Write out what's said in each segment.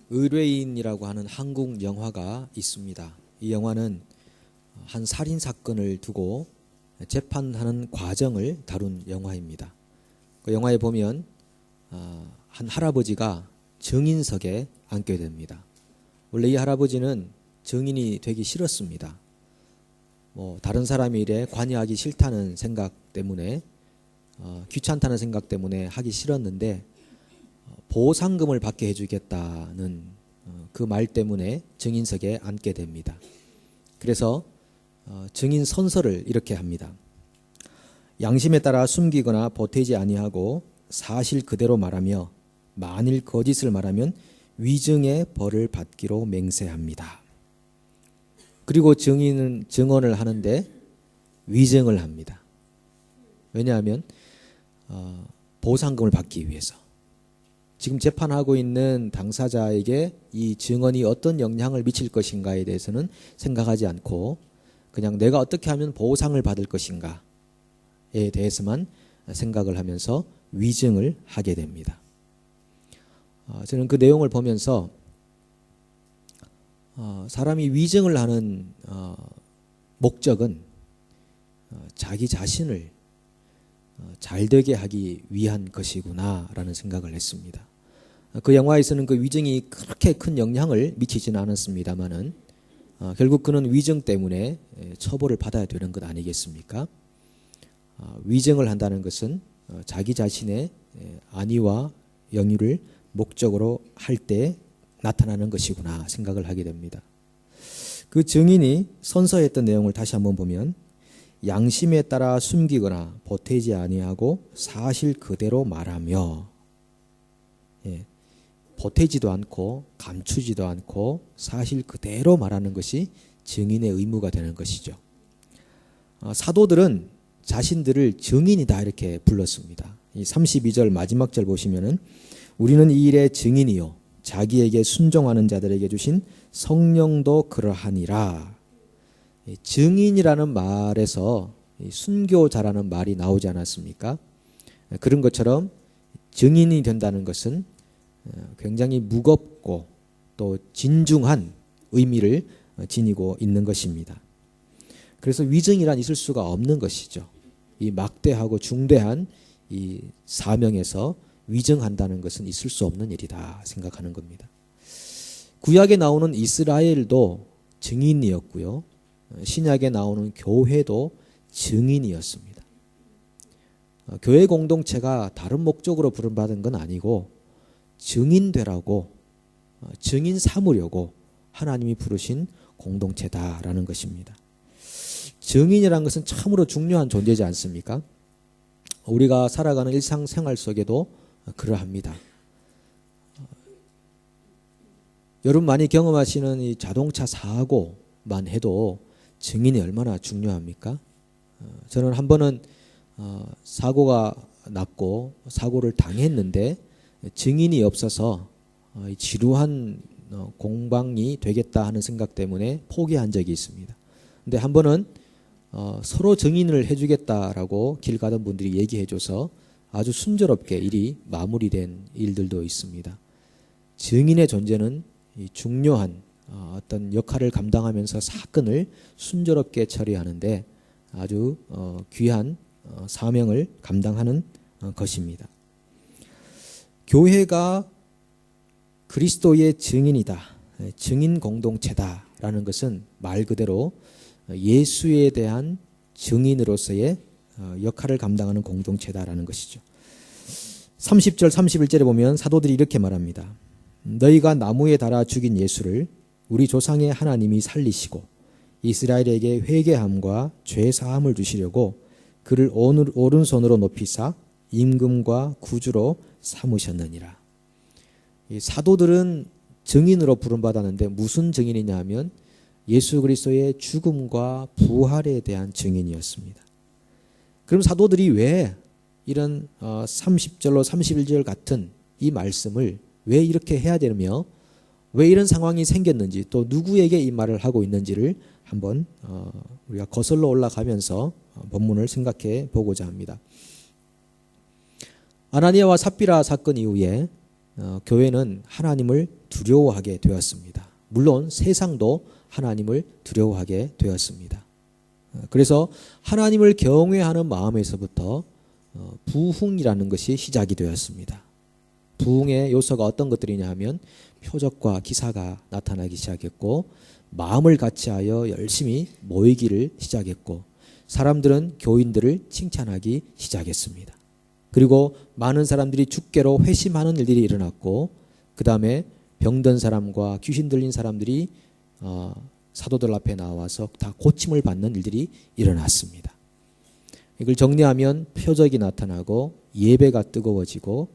의뢰인이라고 하는 한국 영화가 있습니다. 이 영화는 한 살인 사건을 두고 재판하는 과정을 다룬 영화입니다. 그 영화에 보면 한 할아버지가 증인석에 앉게 됩니다. 원래 이 할아버지는 증인이 되기 싫었습니다. 다른 사람의 일에 관여하기 싫다는 생각 때문에 귀찮다는 생각 때문에 하기 싫었는데 보상금을 받게 해주겠다는 그 말 때문에 증인석에 앉게 됩니다. 그래서 증인 선서를 이렇게 합니다. 양심에 따라 숨기거나 보태지 아니하고 사실 그대로 말하며 만일 거짓을 말하면 위증의 벌을 받기로 맹세합니다. 그리고 증인은 증언을 하는데 위증을 합니다. 왜냐하면 보상금을 받기 위해서. 지금 재판하고 있는 당사자에게 이 증언이 어떤 영향을 미칠 것인가에 대해서는 생각하지 않고 그냥 내가 어떻게 하면 보상을 받을 것인가에 대해서만 생각을 하면서 위증을 하게 됩니다. 저는 그 내용을 보면서 사람이 위증을 하는 목적은 자기 자신을 잘되게 하기 위한 것이구나라는 생각을 했습니다. 그 영화에서는 그 위증이 그렇게 큰 영향을 미치지는 않았습니다만은 결국 그는 위증 때문에 처벌을 받아야 되는 것 아니겠습니까? 위증을 한다는 것은 자기 자신의 안위와 영유를 목적으로 할 때 나타나는 것이구나 생각을 하게 됩니다. 그 증인이 선서했던 내용을 다시 한번 보면 양심에 따라 숨기거나 보태지 아니하고 사실 그대로 말하며 보태지도 않고 감추지도 않고 사실 그대로 말하는 것이 증인의 의무가 되는 것이죠. 사도들은 자신들을 증인이다 이렇게 불렀습니다. 이 32절 마지막 절 보시면은 우리는 이 일의 증인이요 자기에게 순종하는 자들에게 주신 성령도 그러하니라. 증인이라는 말에서 순교자라는 말이 나오지 않았습니까? 그런 것처럼 증인이 된다는 것은 굉장히 무겁고 또 진중한 의미를 지니고 있는 것입니다. 그래서 위증이란 있을 수가 없는 것이죠. 이 막대하고 중대한 이 사명에서 위증한다는 것은 있을 수 없는 일이다 생각하는 겁니다. 구약에 나오는 이스라엘도 증인이었고요. 신약에 나오는 교회도 증인이었습니다. 교회 공동체가 다른 목적으로 부름받은 건 아니고 증인되라고 증인 삼으려고 하나님이 부르신 공동체다라는 것입니다. 증인이라는 것은 참으로 중요한 존재지 않습니까? 우리가 살아가는 일상생활 속에도 그러합니다. 여러분 많이 경험하시는 이 자동차 사고만 해도 증인이 얼마나 중요합니까? 저는 한 번은 사고가 났고 사고를 당했는데 증인이 없어서 지루한 공방이 되겠다 하는 생각 때문에 포기한 적이 있습니다. 근데 한 번은 서로 증인을 해주겠다라고 길 가던 분들이 얘기해줘서 아주 순조롭게 일이 마무리된 일들도 있습니다. 증인의 존재는 중요한 어떤 역할을 감당하면서 사건을 순조롭게 처리하는데 아주 귀한 사명을 감당하는 것입니다. 교회가 그리스도의 증인이다, 증인 공동체다라는 것은 말 그대로 예수에 대한 증인으로서의 역할을 감당하는 공동체다라는 것이죠. 30절 31절에 보면 사도들이 이렇게 말합니다. 너희가 나무에 달아 죽인 예수를 우리 조상의 하나님이 살리시고 이스라엘에게 회개함과 죄사함을 주시려고 그를 오른손으로 높이사 임금과 구주로 삼으셨느니라. 이 사도들은 증인으로 부름받았는데 무슨 증인이냐 하면 예수 그리스도의 죽음과 부활에 대한 증인이었습니다. 그럼 사도들이 왜 이런 30절로 31절 같은 이 말씀을 왜 이렇게 해야 되며 왜 이런 상황이 생겼는지 또 누구에게 이 말을 하고 있는지를 한번 우리가 거슬러 올라가면서 본문을 생각해 보고자 합니다. 아나니아와 삽비라 사건 이후에 교회는 하나님을 두려워하게 되었습니다. 물론 세상도 하나님을 두려워하게 되었습니다. 그래서 하나님을 경외하는 마음에서부터 부흥이라는 것이 시작이 되었습니다. 부흥의 요소가 어떤 것들이냐 하면 표적과 기사가 나타나기 시작했고, 마음을 같이하여 열심히 모이기를 시작했고, 사람들은 교인들을 칭찬하기 시작했습니다. 그리고 많은 사람들이 주께로 회심하는 일들이 일어났고, 그 다음에 병든 사람과 귀신 들린 사람들이 사도들 앞에 나와서 다 고침을 받는 일들이 일어났습니다. 이걸 정리하면 표적이 나타나고 예배가 뜨거워지고,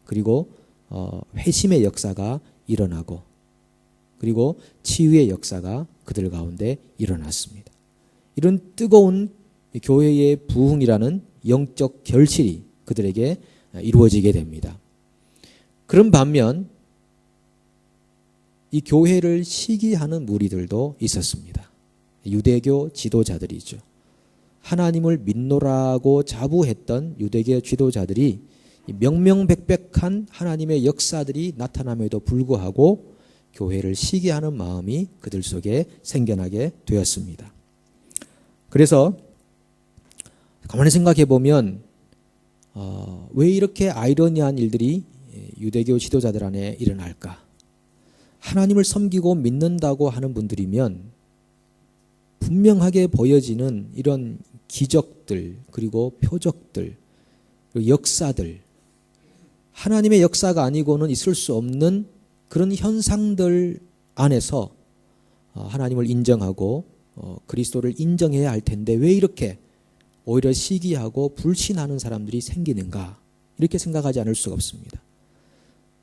그리고 회심의 역사가 일어나고, 그리고 치유의 역사가 그들 가운데 일어났습니다. 이런 뜨거운 교회의 부흥이라는 영적 결실이 그들에게 이루어지게 됩니다. 그런 반면 이 교회를 시기하는 무리들도 있었습니다. 유대교 지도자들이죠. 하나님을 믿노라고 자부했던 유대교 지도자들이 명명백백한 하나님의 역사들이 나타남에도 불구하고 교회를 시기하는 마음이 그들 속에 생겨나게 되었습니다. 그래서 가만히 생각해 보면 왜 이렇게 아이러니한 일들이 유대교 지도자들 안에 일어날까? 하나님을 섬기고 믿는다고 하는 분들이면 분명하게 보여지는 이런 기적들, 그리고 표적들, 그리고 역사들, 하나님의 역사가 아니고는 있을 수 없는 그런 현상들 안에서 하나님을 인정하고 그리스도를 인정해야 할 텐데 왜 이렇게 오히려 시기하고 불신하는 사람들이 생기는가, 이렇게 생각하지 않을 수가 없습니다.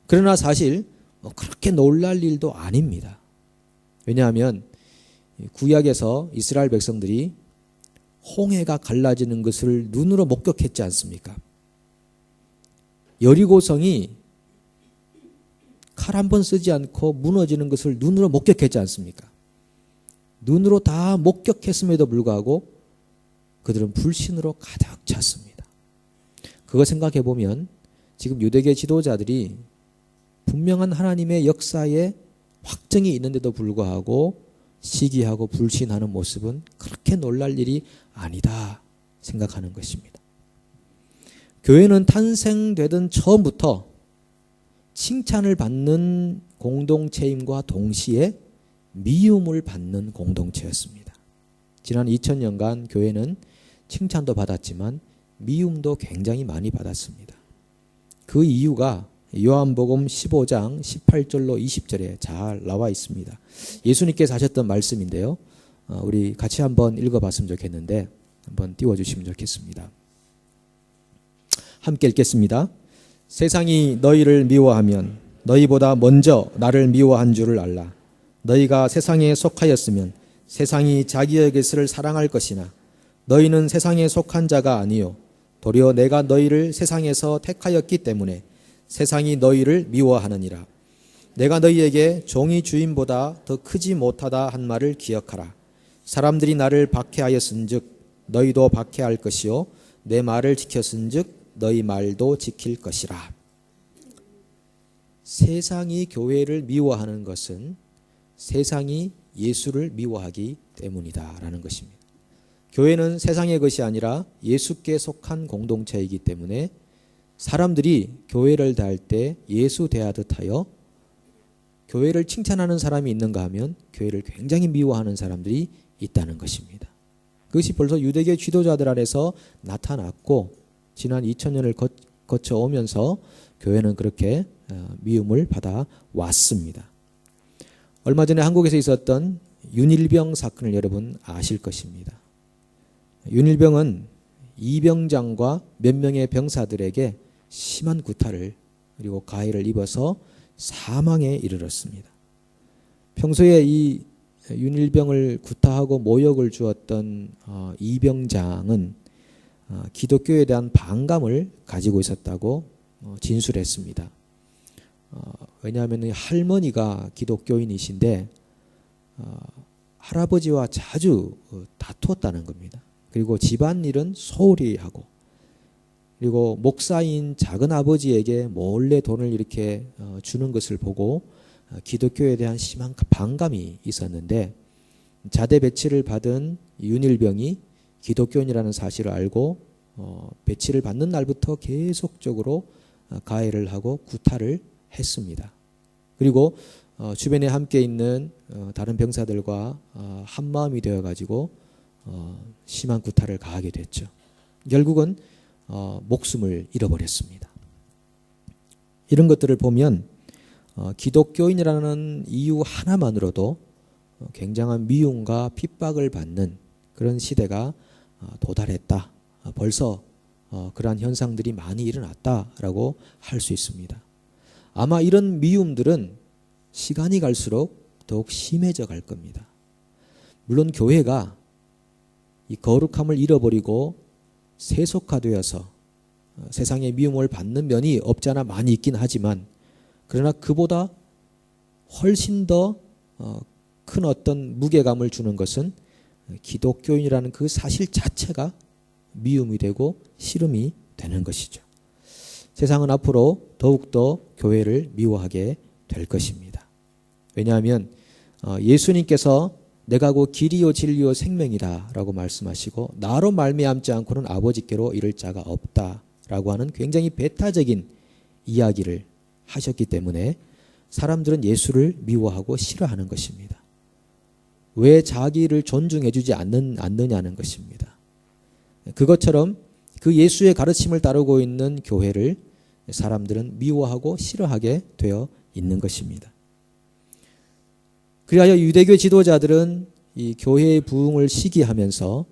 그러나 사실 그렇게 놀랄 일도 아닙니다. 왜냐하면 구약에서 이스라엘 백성들이 홍해가 갈라지는 것을 눈으로 목격했지 않습니까? 여리고성이 칼 한 번 쓰지 않고 무너지는 것을 눈으로 목격했지 않습니까? 눈으로 다 목격했음에도 불구하고 그들은 불신으로 가득 찼습니다. 그거 생각해 보면 지금 유대계 지도자들이 분명한 하나님의 역사에 확증이 있는데도 불구하고 시기하고 불신하는 모습은 그렇게 놀랄 일이 아니다 생각하는 것입니다. 교회는 탄생되던 처음부터 칭찬을 받는 공동체임과 동시에 미움을 받는 공동체였습니다. 지난 2000년간 교회는 칭찬도 받았지만 미움도 굉장히 많이 받았습니다. 그 이유가 요한복음 15장 18절로 20절에 잘 나와 있습니다. 예수님께서 하셨던 말씀인데요. 우리 같이 한번 읽어봤으면 좋겠는데 한번 띄워주시면 좋겠습니다. 함께 읽겠습니다. 세상이 너희를 미워하면 너희보다 먼저 나를 미워한 줄을 알라. 너희가 세상에 속하였으면 세상이 자기의 것을 사랑할 것이나 너희는 세상에 속한 자가 아니요 도리어 내가 너희를 세상에서 택하였기 때문에 세상이 너희를 미워하느니라. 내가 너희에게 종이 주인보다 더 크지 못하다 한 말을 기억하라. 사람들이 나를 박해하였은즉 너희도 박해할 것이요 내 말을 지켰은즉 너희 말도 지킬 것이라. 세상이 교회를 미워하는 것은 세상이 예수를 미워하기 때문이다라는 것입니다. 교회는 세상의 것이 아니라 예수께 속한 공동체이기 때문에 사람들이 교회를 대할 때 예수 대하듯 하여 교회를 칭찬하는 사람이 있는가 하면 교회를 굉장히 미워하는 사람들이 있다는 것입니다. 그것이 벌써 유대교 지도자들 안에서 나타났고 지난 2000년을 거쳐오면서 교회는 그렇게 미움을 받아 왔습니다. 얼마 전에 한국에서 있었던 윤일병 사건을 여러분 아실 것입니다. 윤일병은 이병장과 몇 명의 병사들에게 심한 구타를 그리고 가해를 입어서 사망에 이르렀습니다. 평소에 이 윤일병을 구타하고 모욕을 주었던 이병장은 기독교에 대한 반감을 가지고 있었다고 진술했습니다. 왜냐하면 할머니가 기독교인이신데 할아버지와 자주 다투었다는 겁니다. 그리고 집안일은 소홀히 하고 그리고 목사인 작은 아버지에게 몰래 돈을 이렇게 주는 것을 보고 기독교에 대한 심한 반감이 있었는데, 자대 배치를 받은 윤일병이 기독교인이라는 사실을 알고 배치를 받는 날부터 계속적으로 가해를 하고 구타를 했습니다. 그리고 주변에 함께 있는 다른 병사들과 한마음이 되어가지고 심한 구타를 가하게 됐죠. 결국은 목숨을 잃어버렸습니다. 이런 것들을 보면 기독교인이라는 이유 하나만으로도 굉장한 미움과 핍박을 받는 그런 시대가 도달했다. 벌써 그러한 현상들이 많이 일어났다라고 할 수 있습니다. 아마 이런 미움들은 시간이 갈수록 더욱 심해져 갈 겁니다. 물론 교회가 이 거룩함을 잃어버리고 세속화되어서 세상의 미움을 받는 면이 없지 않아 많이 있긴 하지만, 그러나 그보다 훨씬 더 큰 어떤 무게감을 주는 것은 기독교인이라는 그 사실 자체가 미움이 되고 싫음이 되는 것이죠. 세상은 앞으로 더욱더 교회를 미워하게 될 것입니다. 왜냐하면 예수님께서 내가 곧 길이요 진리요 생명이다 라고 말씀하시고, 나로 말미암지 않고는 아버지께로 이를 자가 없다 라고 하는 굉장히 배타적인 이야기를 하셨기 때문에 사람들은 예수를 미워하고 싫어하는 것입니다. 왜 자기를 존중해 주지 않느냐는 것입니다. 그것처럼 그 예수의 가르침을 따르고 있는 교회를 사람들은 미워하고 싫어하게 되어 있는 것입니다. 그리하여 유대교 지도자들은 이 교회의 부흥을 시기하면서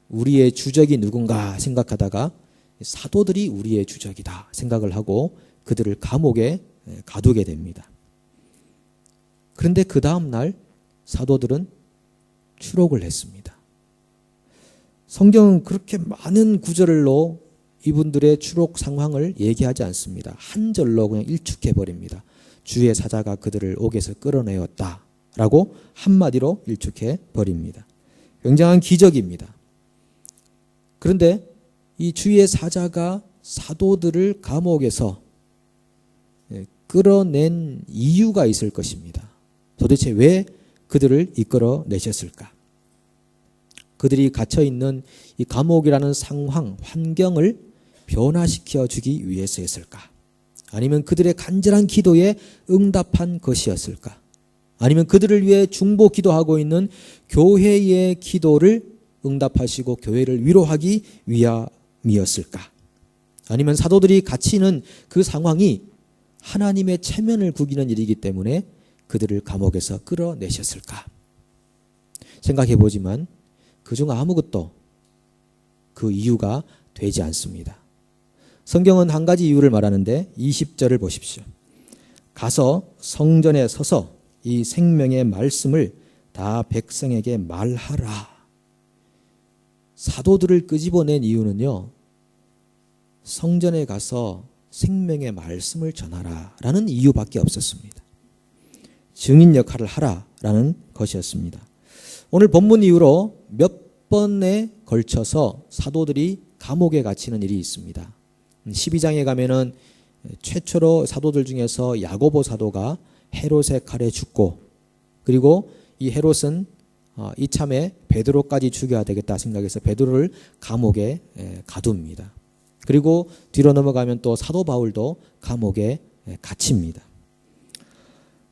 우리의 주적이 누군가 생각하다가 사도들이 우리의 주적이다 생각을 하고 그들을 감옥에 가두게 됩니다. 그런데 그 다음 날 사도들은 추록을 했습니다. 성경은 그렇게 많은 구절로 이분들의 추록 상황을 얘기하지 않습니다. 한 절로 그냥 일축해 버립니다. 주의 사자가 그들을 옥에서 끌어내었다 라고 한마디로 일축해 버립니다. 굉장한 기적입니다. 그런데 이 주의 사자가 사도들을 감옥에서 끌어낸 이유가 있을 것입니다. 도대체 왜 그들을 이끌어내셨을까? 그들이 갇혀있는 이 감옥이라는 상황, 환경을 변화시켜 주기 위해서였을까? 아니면 그들의 간절한 기도에 응답한 것이었을까? 아니면 그들을 위해 중보 기도하고 있는 교회의 기도를 응답하시고 교회를 위로하기 위함이었을까? 아니면 사도들이 갇히는 그 상황이 하나님의 체면을 구기는 일이기 때문에 그들을 감옥에서 끌어내셨을까? 생각해 보지만 그중 아무것도 그 이유가 되지 않습니다. 성경은 한 가지 이유를 말하는데 20절을 보십시오. 가서 성전에 서서 이 생명의 말씀을 다 백성에게 말하라. 사도들을 끄집어낸 이유는요, 성전에 가서 생명의 말씀을 전하라 라는 이유밖에 없었습니다. 증인 역할을 하라라는 것이었습니다. 오늘 본문 이후로 몇 번에 걸쳐서 사도들이 감옥에 갇히는 일이 있습니다. 12장에 가면은 최초로 사도들 중에서 야고보 사도가 헤롯의 칼에 죽고, 그리고 이 헤롯은 이참에 베드로까지 죽여야 되겠다 생각해서 베드로를 감옥에 가둡니다. 그리고 뒤로 넘어가면 또 사도 바울도 감옥에 갇힙니다.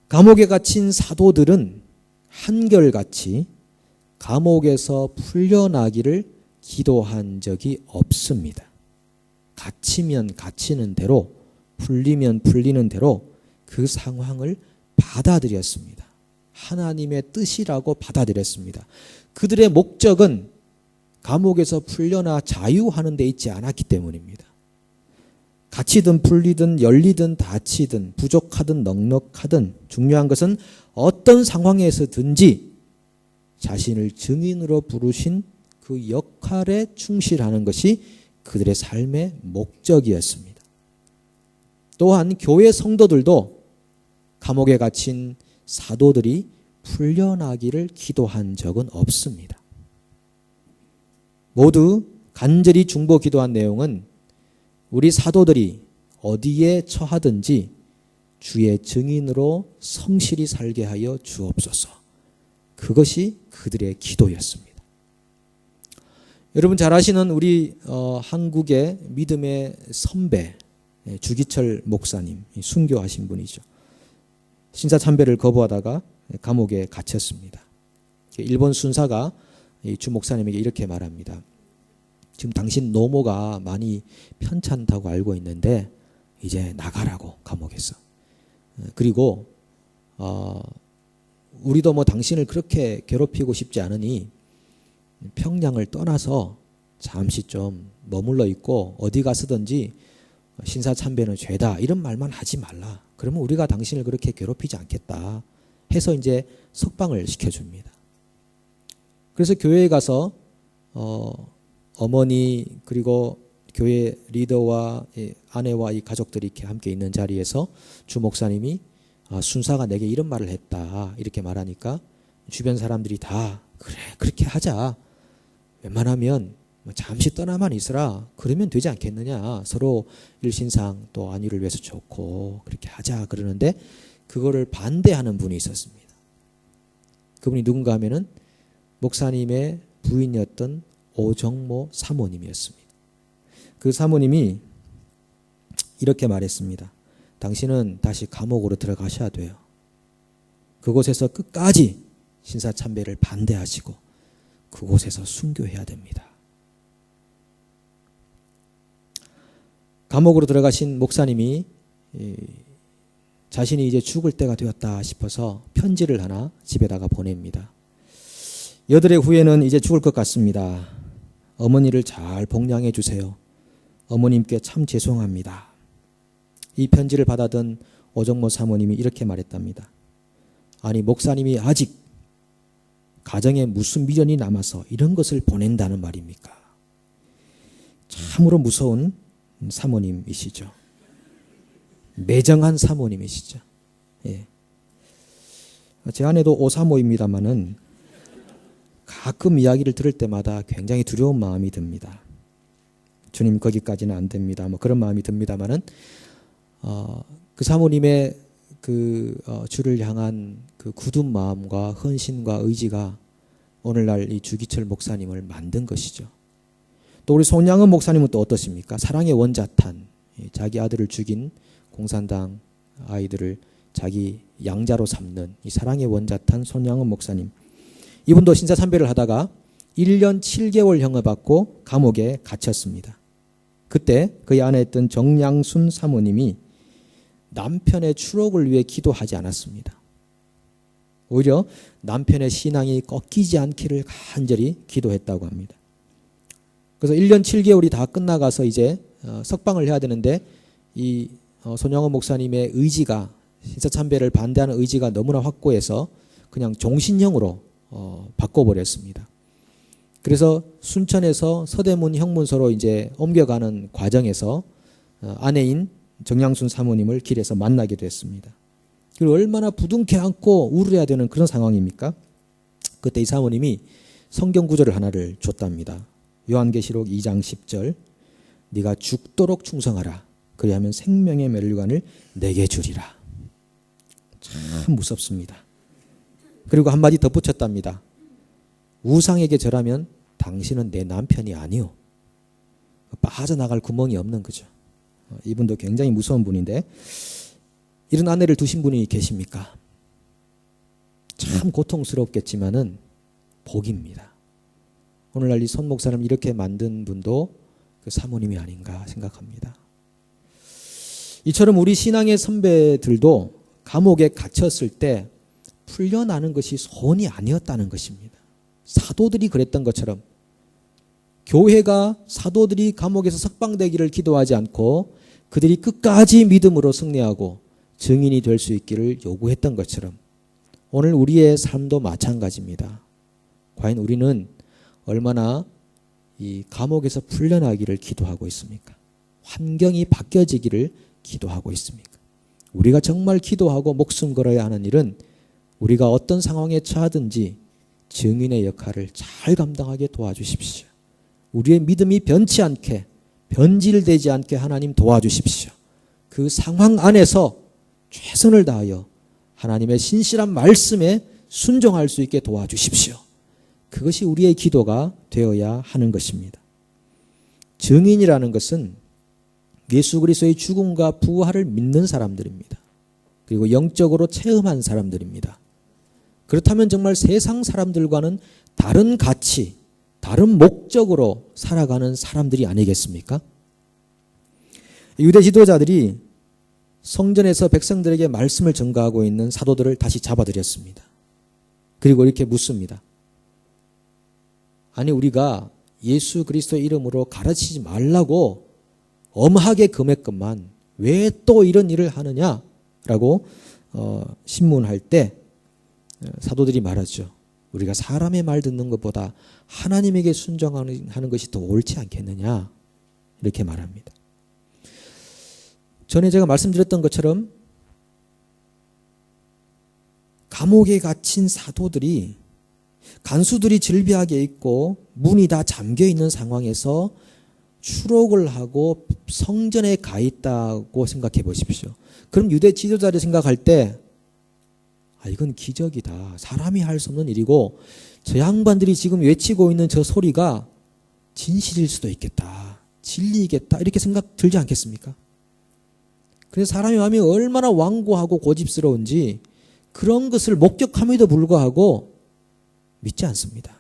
감옥에 갇힌 사도들은 한결같이 감옥에서 풀려나기를 기도한 적이 없습니다. 갇히면 갇히는 대로, 풀리면 풀리는 대로 그 상황을 받아들였습니다. 하나님의 뜻이라고 받아들였습니다. 그들의 목적은 감옥에서 풀려나 자유하는 데 있지 않았기 때문입니다. 갇히든 풀리든 열리든 닫히든 부족하든 넉넉하든 중요한 것은 어떤 상황에서든지 자신을 증인으로 부르신 그 역할에 충실하는 것이 그들의 삶의 목적이었습니다. 또한 교회 성도들도 감옥에 갇힌 사도들이 풀려나기를 기도한 적은 없습니다. 모두 간절히 중보 기도한 내용은 우리 사도들이 어디에 처하든지 주의 증인으로 성실히 살게 하여 주옵소서. 그것이 그들의 기도였습니다. 여러분 잘 아시는 우리 한국의 믿음의 선배 주기철 목사님, 순교하신 분이죠. 신사참배를 거부하다가 감옥에 갇혔습니다. 일본 순사가 주 목사님에게 이렇게 말합니다. 지금 당신 노모가 많이 편찮다고 알고 있는데 이제 나가라고, 감옥에서. 그리고 우리도 뭐 당신을 그렇게 괴롭히고 싶지 않으니 평양을 떠나서 잠시 좀 머물러 있고 어디 가서든지 신사참배는 죄다 이런 말만 하지 말라. 그러면 우리가 당신을 그렇게 괴롭히지 않겠다 해서 이제 석방을 시켜줍니다. 그래서 교회에 가서 어머니 그리고 교회 리더와 아내와 이 가족들이 이렇게 함께 있는 자리에서 주 목사님이 순사가 내게 이런 말을 했다 이렇게 말하니까 주변 사람들이 다 그래 그렇게 하자. 웬만하면 잠시 떠나만 있으라. 그러면 되지 않겠느냐. 서로 일신상 또 안위를 위해서 좋고 그렇게 하자 그러는데 그거를 반대하는 분이 있었습니다. 그분이 누군가 하면은 목사님의 부인이었던 오정모 사모님이었습니다. 그 사모님이 이렇게 말했습니다. 당신은 다시 감옥으로 들어가셔야 돼요. 그곳에서 끝까지 신사참배를 반대하시고 그곳에서 순교해야 됩니다. 감옥으로 들어가신 목사님이 자신이 이제 죽을 때가 되었다 싶어서 편지를 하나 집에다가 보냅니다. 여드레 후에는 이제 죽을 것 같습니다. 어머니를 잘 복양해 주세요. 어머님께 참 죄송합니다. 이 편지를 받아든 오정모 사모님이 이렇게 말했답니다. 아니 목사님이 아직 가정에 무슨 미련이 남아서 이런 것을 보낸다는 말입니까? 참으로 무서운 사모님이시죠. 매정한 사모님이시죠. 예. 제 아내도 오사모입니다마는 가끔 이야기를 들을 때마다 굉장히 두려운 마음이 듭니다. 주님 거기까지는 안 됩니다. 뭐 그런 마음이 듭니다마는 그 사모님의 주를 향한 그 굳은 마음과 헌신과 의지가 오늘날 이 주기철 목사님을 만든 것이죠. 또 우리 손양은 목사님은 또 어떻습니까? 사랑의 원자탄, 자기 아들을 죽인 공산당 아이들을 자기 양자로 삼는 이 사랑의 원자탄 손양은 목사님. 이분도 신사참배를 하다가 1년 7개월형을 받고 감옥에 갇혔습니다. 그때 그의 아내였던 정양순 사모님이 남편의 추록을 위해 기도하지 않았습니다. 오히려 남편의 신앙이 꺾이지 않기를 간절히 기도했다고 합니다. 그래서 1년 7개월이 다 끝나가서 이제 석방을 해야 되는데 이 손양원 목사님의 의지가 신사참배를 반대하는 의지가 너무나 확고해서 그냥 종신형으로 바꿔버렸습니다. 그래서 순천에서 서대문 형문소로 이제 옮겨가는 과정에서 아내인 정양순 사모님을 길에서 만나게 됐습니다. 그리고 얼마나 부둥켜 안고 울어야 되는 그런 상황입니까? 그때 이 사모님이 성경 구절을 하나를 줬답니다. 요한계시록 2장 10절 네가 죽도록 충성하라. 그리하면 생명의 멸류관을 내게 주리라. 참 무섭습니다. 그리고 한마디 덧붙였답니다. 우상에게 절하면 당신은 내 남편이 아니오. 빠져나갈 구멍이 없는 거죠. 이분도 굉장히 무서운 분인데 이런 아내를 두신 분이 계십니까? 참 고통스럽겠지만은 복입니다. 오늘날 이 손 목사님 이렇게 만든 분도 그 사모님이 아닌가 생각합니다. 이처럼 우리 신앙의 선배들도 감옥에 갇혔을 때 풀려나는 것이 손이 아니었다는 것입니다. 사도들이 그랬던 것처럼 교회가 사도들이 감옥에서 석방되기를 기도하지 않고 그들이 끝까지 믿음으로 승리하고 증인이 될 수 있기를 요구했던 것처럼 오늘 우리의 삶도 마찬가지입니다. 과연 우리는 얼마나 이 감옥에서 풀려나기를 기도하고 있습니까? 환경이 바뀌어지기를 기도하고 있습니까? 우리가 정말 기도하고 목숨 걸어야 하는 일은 우리가 어떤 상황에 처하든지 증인의 역할을 잘 감당하게 도와주십시오. 우리의 믿음이 변치 않게, 변질되지 않게 하나님 도와주십시오. 그 상황 안에서 최선을 다하여 하나님의 신실한 말씀에 순종할 수 있게 도와주십시오. 그것이 우리의 기도가 되어야 하는 것입니다. 증인이라는 것은 예수 그리스도의 죽음과 부활을 믿는 사람들입니다. 그리고 영적으로 체험한 사람들입니다. 그렇다면 정말 세상 사람들과는 다른 가치, 다른 목적으로 살아가는 사람들이 아니겠습니까? 유대 지도자들이 성전에서 백성들에게 말씀을 전가하고 있는 사도들을 다시 잡아들였습니다. 그리고 이렇게 묻습니다. 아니, 우리가 예수 그리스도의 이름으로 가르치지 말라고 엄하게 금했건만 왜 또 이런 일을 하느냐라고 신문할 때 사도들이 말하죠. 우리가 사람의 말 듣는 것보다 하나님에게 순종하는 것이 더 옳지 않겠느냐, 이렇게 말합니다. 전에 제가 말씀드렸던 것처럼 감옥에 갇힌 사도들이, 간수들이 질비하게 있고 문이 다 잠겨 있는 상황에서 추록을 하고 성전에 가 있다고 생각해 보십시오. 그럼 유대 지도자를 생각할 때 이건 기적이다. 사람이 할 수 없는 일이고 저 양반들이 지금 외치고 있는 저 소리가 진실일 수도 있겠다. 진리이겠다. 이렇게 생각 들지 않겠습니까? 그래서 사람의 마음이 얼마나 완고하고 고집스러운지 그런 것을 목격함에도 불구하고 믿지 않습니다.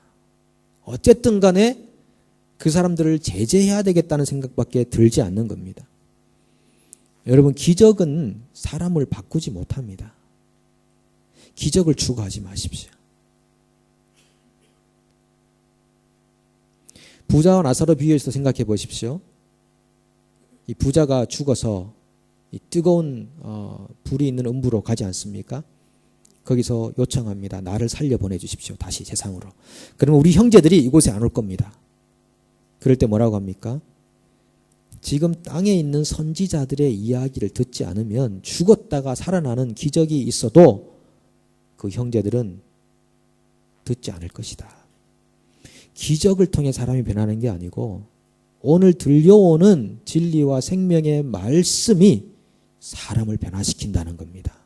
어쨌든 간에 그 사람들을 제재해야 되겠다는 생각밖에 들지 않는 겁니다. 여러분, 기적은 사람을 바꾸지 못합니다. 기적을 추구하지 마십시오. 부자와 나사로 비유해서 생각해 보십시오. 이 부자가 죽어서 이 뜨거운 불이 있는 음부로 가지 않습니까? 거기서 요청합니다. 나를 살려 보내주십시오. 다시 세상으로. 그러면 우리 형제들이 이곳에 안 올 겁니다. 그럴 때 뭐라고 합니까? 지금 땅에 있는 선지자들의 이야기를 듣지 않으면 죽었다가 살아나는 기적이 있어도 그 형제들은 듣지 않을 것이다. 기적을 통해 사람이 변하는 게 아니고 오늘 들려오는 진리와 생명의 말씀이 사람을 변화시킨다는 겁니다.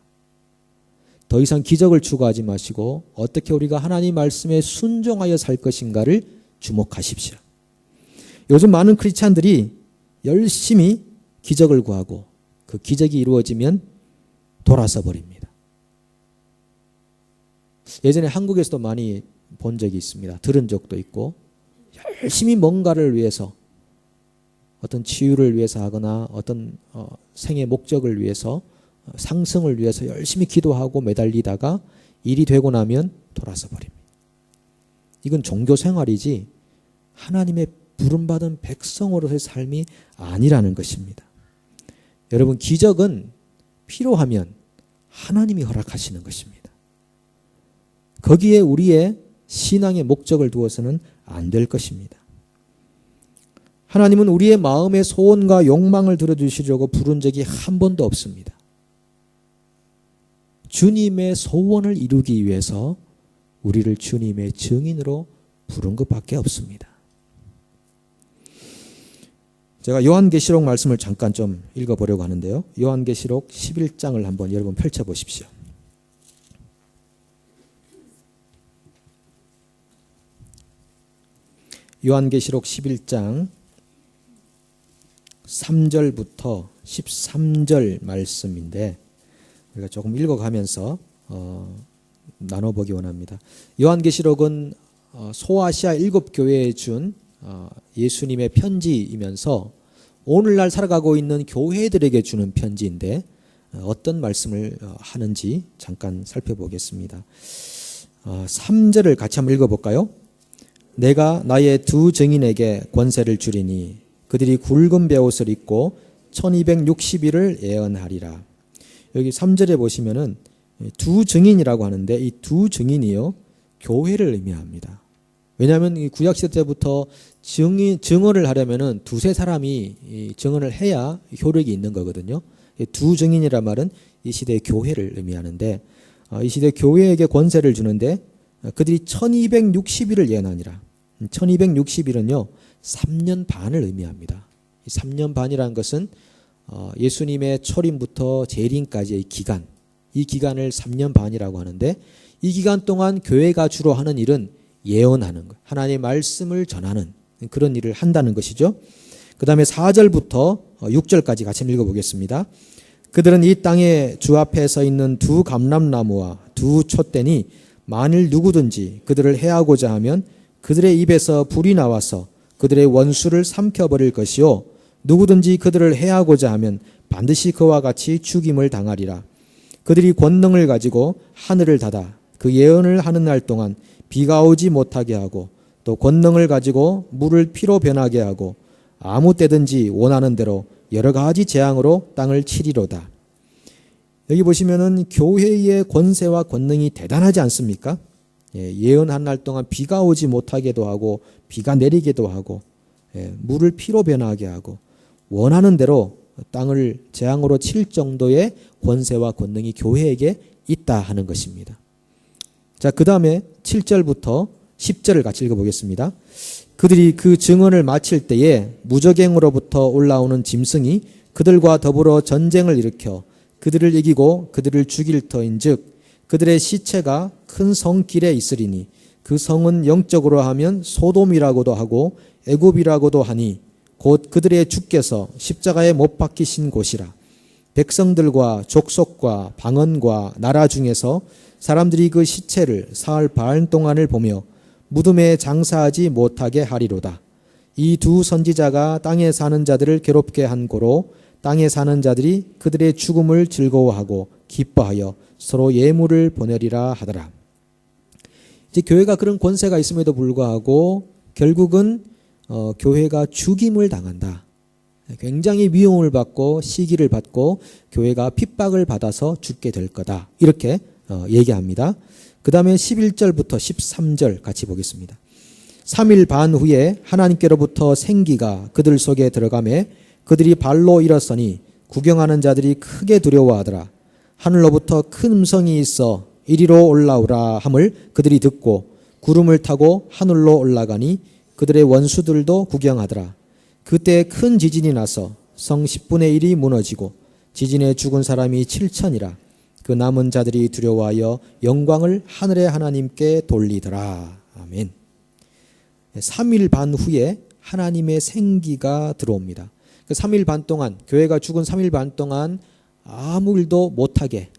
더 이상 기적을 추구하지 마시고 어떻게 우리가 하나님 말씀에 순종하여 살 것인가를 주목하십시오. 요즘 많은 크리스찬들이 열심히 기적을 구하고 그 기적이 이루어지면 돌아서 버립니다. 예전에 한국에서도 많이 본 적이 있습니다. 들은 적도 있고 열심히 뭔가를 위해서 어떤 치유를 위해서 하거나 어떤 생의 목적을 위해서 상승을 위해서 열심히 기도하고 매달리다가 일이 되고 나면 돌아서 버립니다. 이건 종교 생활이지 하나님의 부름받은 백성으로서의 삶이 아니라는 것입니다. 여러분, 기적은 필요하면 하나님이 허락하시는 것입니다. 거기에 우리의 신앙의 목적을 두어서는 안 될 것입니다. 하나님은 우리의 마음의 소원과 욕망을 들어주시려고 부른 적이 한 번도 없습니다. 주님의 소원을 이루기 위해서 우리를 주님의 증인으로 부른 것밖에 없습니다. 제가 요한계시록 말씀을 잠깐 좀 읽어보려고 하는데요. 요한계시록 11장을 한번 여러분 펼쳐보십시오. 요한계시록 11장 3절부터 13절 말씀인데 우리가 조금 읽어가면서 나눠보기 원합니다. 요한계시록은 소아시아 7교회에 준 예수님의 편지이면서 오늘날 살아가고 있는 교회들에게 주는 편지인데 어떤 말씀을 하는지 잠깐 살펴보겠습니다. 3절을 같이 한번 읽어볼까요? 내가 나의 두 증인에게 권세를 주리니 그들이 굵은 베옷을 입고 1260일을 예언하리라. 여기 3절에 보시면은 두 증인이라고 하는데 이 두 증인이요 교회를 의미합니다. 왜냐하면 이 구약시대 때부터 증언을 하려면은 두세 사람이 증언을 해야 효력이 있는 거거든요. 두 증인이란 말은 이 시대의 교회를 의미하는데 이 시대 교회에게 권세를 주는데 그들이 1260일을 예언하니라. 1260일은요 3년 반을 의미합니다. 이 3년 반이라는 것은 예수님의 초림부터 재림까지의 기간, 이 기간을 3년 반이라고 하는데, 이 기간 동안 교회가 주로 하는 일은 예언하는 것, 하나님의 말씀을 전하는 그런 일을 한다는 것이죠. 그 다음에 4절부터 6절까지 같이 읽어보겠습니다. 그들은 이 땅에 주 앞에 서 있는 두 감람나무와 두 촛대니 만일 누구든지 그들을 해하고자 하면 그들의 입에서 불이 나와서 그들의 원수를 삼켜버릴 것이요 누구든지 그들을 해하고자 하면 반드시 그와 같이 죽임을 당하리라. 그들이 권능을 가지고 하늘을 닫아 그 예언을 하는 날 동안 비가 오지 못하게 하고 또 권능을 가지고 물을 피로 변하게 하고 아무 때든지 원하는 대로 여러 가지 재앙으로 땅을 치리로다. 여기 보시면은 교회의 권세와 권능이 대단하지 않습니까? 예언한 날 동안 비가 오지 못하게도 하고 비가 내리게도 하고 물을 피로 변하게 하고 원하는 대로 땅을 재앙으로 칠 정도의 권세와 권능이 교회에게 있다 하는 것입니다. 자, 그 다음에 7절부터 10절을 같이 읽어보겠습니다. 그들이 그 증언을 마칠 때에 무저갱으로부터 올라오는 짐승이 그들과 더불어 전쟁을 일으켜 그들을 이기고 그들을 죽일 터인즉 그들의 시체가 큰 성길에 있으리니 그 성은 영적으로 하면 소돔이라고도 하고 애굽이라고도 하니 곧 그들의 주께서 십자가에 못 박히신 곳이라. 백성들과 족속과 방언과 나라 중에서 사람들이 그 시체를 사흘 반 동안을 보며 무덤에 장사하지 못하게 하리로다. 이 두 선지자가 땅에 사는 자들을 괴롭게 한 고로 땅에 사는 자들이 그들의 죽음을 즐거워하고 기뻐하여 서로 예물을 보내리라 하더라. 이제 교회가 그런 권세가 있음에도 불구하고 결국은 교회가 죽임을 당한다. 굉장히 위험을 받고 시기를 받고 교회가 핍박을 받아서 죽게 될 거다. 이렇게 얘기합니다. 그 다음에 11절부터 13절 같이 보겠습니다. 3일 반 후에 하나님께로부터 생기가 그들 속에 들어가매 그들이 발로 일어서니 구경하는 자들이 크게 두려워하더라. 하늘로부터 큰 음성이 있어 이리로 올라오라 함을 그들이 듣고 구름을 타고 하늘로 올라가니 그들의 원수들도 구경하더라. 그때 큰 지진이 나서 성 10분의 1이 무너지고 지진에 죽은 사람이 7천이라. 그 남은 자들이 두려워하여 영광을 하늘의 하나님께 돌리더라. 아멘. 3일 반 후에 하나님의 생기가 들어옵니다. 그 3일 반 동안, 교회가 죽은 3일 반 동안 아무 일도 못하게,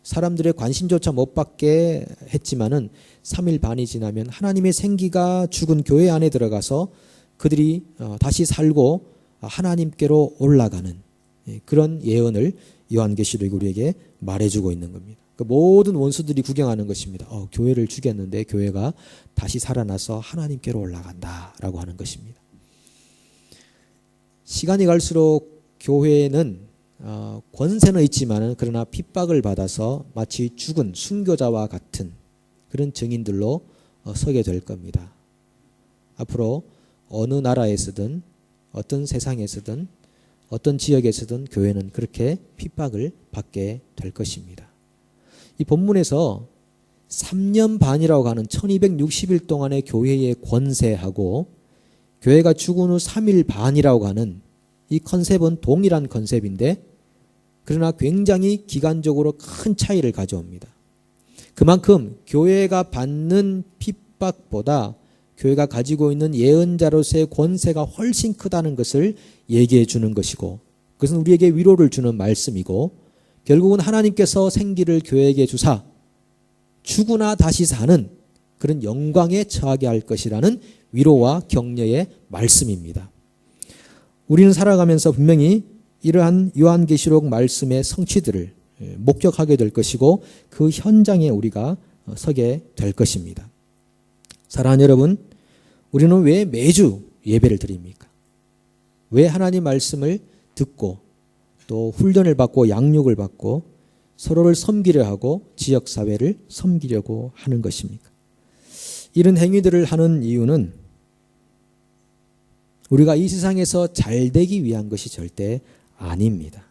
사람들의 관심조차 못 받게 했지만은 3일 반이 지나면 하나님의 생기가 죽은 교회 안에 들어가서 그들이 다시 살고 하나님께로 올라가는 그런 예언을 요한계시록이 우리에게 말해주고 있는 겁니다. 그 모든 원수들이 구경하는 것입니다. 교회를 죽였는데 교회가 다시 살아나서 하나님께로 올라간다라고 하는 것입니다. 시간이 갈수록 교회는 권세는 있지만 그러나 핍박을 받아서 마치 죽은 순교자와 같은 그런 증인들로 서게 될 겁니다. 앞으로 어느 나라에서든 어떤 세상에서든 어떤 지역에서든 교회는 그렇게 핍박을 받게 될 것입니다. 이 본문에서 3년 반이라고 하는 1260일 동안의 교회의 권세하고 교회가 죽은 후 3일 반이라고 하는 이 컨셉은 동일한 컨셉인데 그러나 굉장히 기간적으로 큰 차이를 가져옵니다. 그만큼 교회가 받는 핍박보다 교회가 가지고 있는 예언자로서의 권세가 훨씬 크다는 것을 얘기해 주는 것이고 그것은 우리에게 위로를 주는 말씀이고 결국은 하나님께서 생기를 교회에게 주사 죽으나 다시 사는 그런 영광에 처하게 할 것이라는 위로와 격려의 말씀입니다. 우리는 살아가면서 분명히 이러한 요한계시록 말씀의 성취들을 목격하게 될 것이고 그 현장에 우리가 서게 될 것입니다. 사랑하는 여러분, 우리는 왜 매주 예배를 드립니까? 왜 하나님 말씀을 듣고 또 훈련을 받고 양육을 받고 서로를 섬기려 하고 지역사회를 섬기려고 하는 것입니까? 이런 행위들을 하는 이유는 우리가 이 세상에서 잘 되기 위한 것이 절대 아닙니다.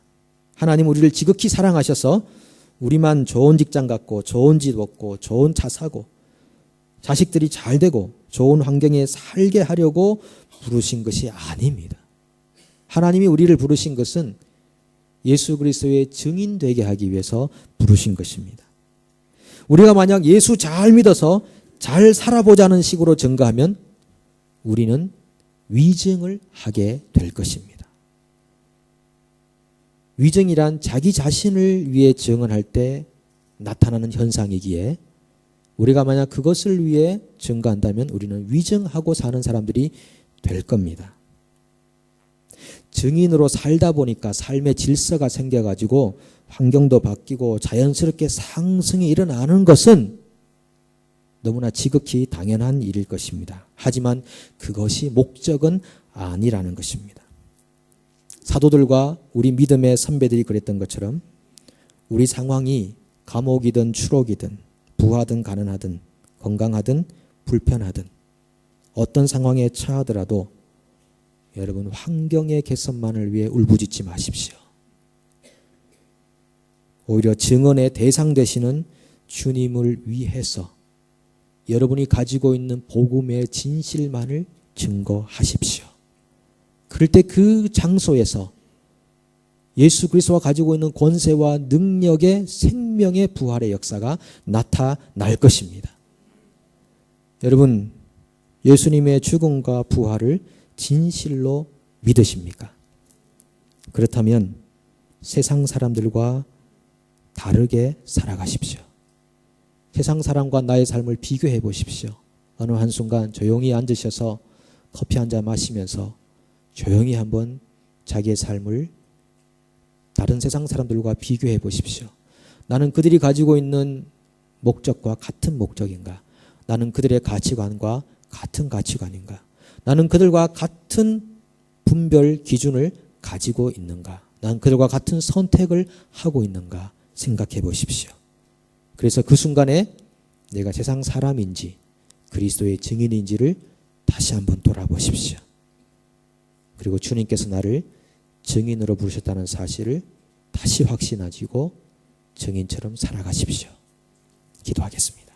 하나님 우리를 지극히 사랑하셔서 우리만 좋은 직장 갖고 좋은 집 얻고 좋은 차 사고 자식들이 잘 되고 좋은 환경에 살게 하려고 부르신 것이 아닙니다. 하나님이 우리를 부르신 것은 예수 그리스도의 증인 되게 하기 위해서 부르신 것입니다. 우리가 만약 예수 잘 믿어서 잘 살아보자는 식으로 증거하면 우리는 위증을 하게 될 것입니다. 위증이란 자기 자신을 위해 증언할 때 나타나는 현상이기에 우리가 만약 그것을 위해 증거한다면 우리는 위증하고 사는 사람들이 될 겁니다. 증인으로 살다 보니까 삶의 질서가 생겨가지고 환경도 바뀌고 자연스럽게 상승이 일어나는 것은 너무나 지극히 당연한 일일 것입니다. 하지만 그것이 목적은 아니라는 것입니다. 사도들과 우리 믿음의 선배들이 그랬던 것처럼 우리 상황이 감옥이든 추록이든 부하든 가난하든 건강하든 불편하든 어떤 상황에 처하더라도 여러분 환경의 개선만을 위해 울부짖지 마십시오. 오히려 증언의 대상 되시는 주님을 위해서 여러분이 가지고 있는 복음의 진실만을 증거하십시오. 그럴 때 그 장소에서 예수 그리스도가 가지고 있는 권세와 능력의 생명의 부활의 역사가 나타날 것입니다. 여러분, 예수님의 죽음과 부활을 진실로 믿으십니까? 그렇다면 세상 사람들과 다르게 살아가십시오. 세상 사람과 나의 삶을 비교해 보십시오. 어느 한순간 조용히 앉으셔서 커피 한 잔 마시면서 조용히 한번 자기의 삶을 다른 세상 사람들과 비교해 보십시오. 나는 그들이 가지고 있는 목적과 같은 목적인가? 나는 그들의 가치관과 같은 가치관인가? 나는 그들과 같은 분별 기준을 가지고 있는가? 나는 그들과 같은 선택을 하고 있는가? 생각해 보십시오. 그래서 그 순간에 내가 세상 사람인지 그리스도의 증인인지를 다시 한번 돌아보십시오. 그리고 주님께서 나를 증인으로 부르셨다는 사실을 다시 확신하시고 증인처럼 살아가십시오. 기도하겠습니다.